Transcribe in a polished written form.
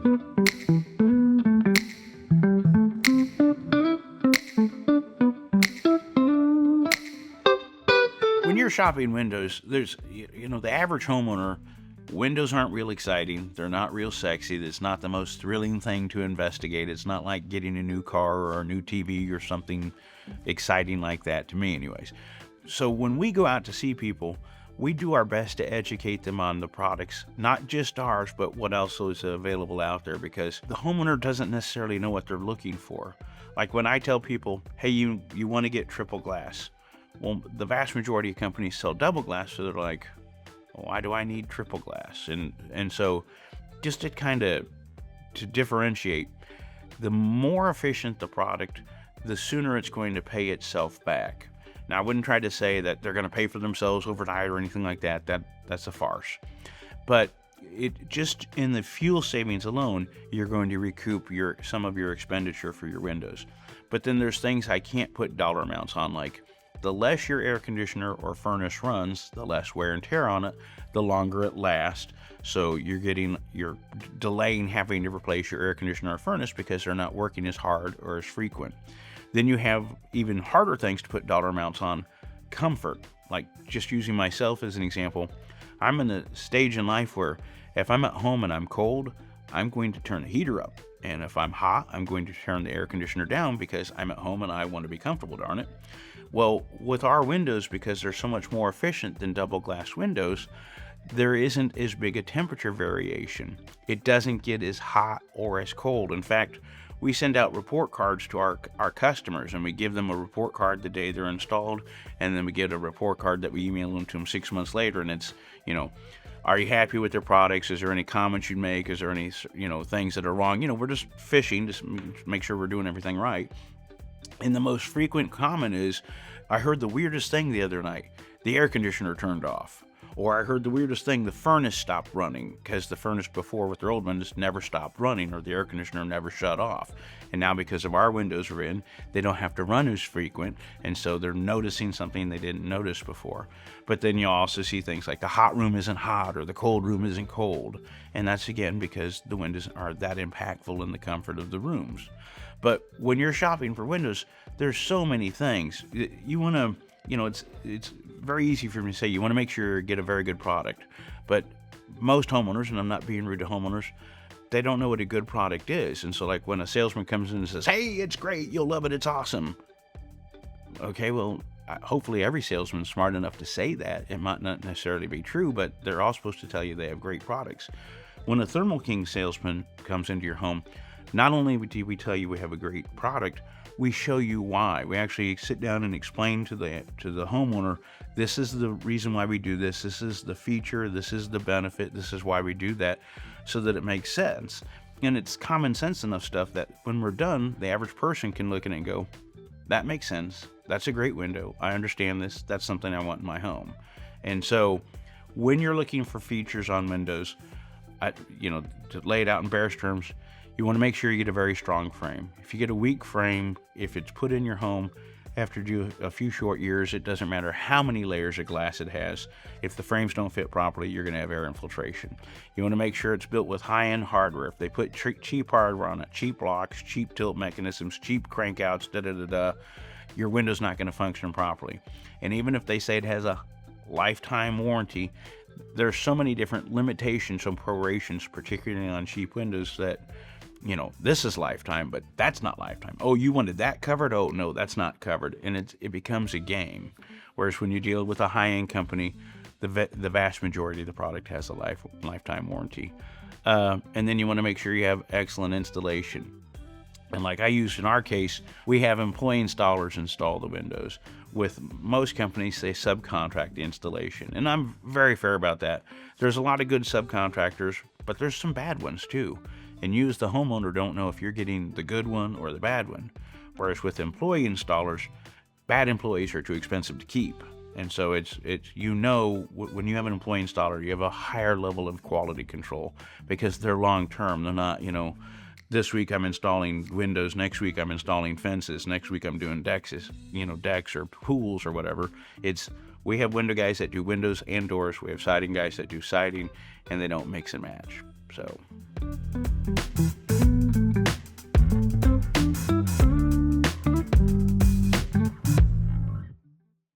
When you're shopping windows, the average homeowner, windows aren't real exciting. They're not real sexy. It's not the most thrilling thing to investigate. It's not like getting a new car or a new TV or something exciting like that, to me anyways. So when we go out to see people, we do our best to educate them on the products, not just ours, but what else is available out there, because the homeowner doesn't necessarily know what they're looking for. Like when I tell people, hey, you want to get triple glass. Well, the vast majority of companies sell double glass, so they're like, why do I need triple glass? And so just to differentiate, the more efficient the product, the sooner it's going to pay itself back. Now, I wouldn't try to say that they're going to pay for themselves overnight or anything like that. That's a farce. But it just in the fuel savings alone, you're going to recoup some of your expenditure for your windows. But then there's things I can't put dollar amounts on, like the less your air conditioner or furnace runs, the less wear and tear on it, the longer it lasts. So you're delaying having to replace your air conditioner or furnace because they're not working as hard or as frequent. Then you have even harder things to put dollar amounts on, comfort. Like just using myself as an example, I'm in a stage in life where if I'm at home and I'm cold, I'm going to turn the heater up. And if I'm hot, I'm going to turn the air conditioner down because I'm at home and I want to be comfortable, darn it. Well, with our windows, because they're so much more efficient than double glass windows, there isn't as big a temperature variation. It doesn't get as hot or as cold. In fact, we send out report cards to our customers, and we give them a report card the day they're installed, and then we get a report card that we email them to them 6 months later, and it's, are you happy with their products? Is there any comments you'd make? Is there any, things that are wrong? We're just fishing, just make sure we're doing everything right. And the most frequent comment is, I heard the weirdest thing the other night. The air conditioner turned off. Or I heard the weirdest thing, the furnace stopped running, because the furnace before with their old windows never stopped running, or the air conditioner never shut off. And now because of our windows are in, they don't have to run as frequent, and so they're noticing something they didn't notice before. But then you'll also see things like the hot room isn't hot, or the cold room isn't cold. And that's again because the windows are that impactful in the comfort of the rooms. But when you're shopping for windows, there's so many things. You want to, it's very easy for me to say you want to make sure you get a very good product. But most homeowners, and I'm not being rude to homeowners, they don't know what a good product is. And so like when a salesman comes in and says, hey, it's great, you'll love it, it's awesome. Okay, well, hopefully every salesman's smart enough to say that. It might not necessarily be true, but they're all supposed to tell you they have great products. When a Thermo King salesman comes into your home, not only do we tell you we have a great product, we show you why. We actually sit down and explain to the homeowner, this is the reason why we do this. This is the feature. This is the benefit. This is why we do that, so that it makes sense. And it's common sense enough stuff that when we're done, the average person can look at it and go, that makes sense. That's a great window. I understand this. That's something I want in my home. And so when you're looking for features on windows, to lay it out in bearish terms, you want to make sure you get a very strong frame. If you get a weak frame, if it's put in your home after a few short years, it doesn't matter how many layers of glass it has. If the frames don't fit properly, you're going to have air infiltration. You want to make sure it's built with high-end hardware. If they put cheap hardware on it, cheap locks, cheap tilt mechanisms, cheap crankouts, your window's not going to function properly. And even if they say it has a lifetime warranty, there's so many different limitations and prorations, particularly on cheap windows, that this is lifetime, but that's not lifetime. Oh, you wanted that covered? Oh, no, that's not covered. And it becomes a game. Whereas when you deal with a high-end company, the vast majority of the product has a lifetime warranty. And then you want to make sure you have excellent installation. And like I used in our case, we have employee installers install the windows. With most companies, they subcontract the installation. And I'm very fair about that. There's a lot of good subcontractors, but there's some bad ones too. And you as the homeowner don't know if you're getting the good one or the bad one. Whereas with employee installers, bad employees are too expensive to keep. And so it's when you have an employee installer, you have a higher level of quality control because they're long term. They're not, this week I'm installing windows, next week I'm installing fences, next week I'm doing decks or pools or whatever. We have window guys that do windows and doors. We have siding guys that do siding, and they don't mix and match. So.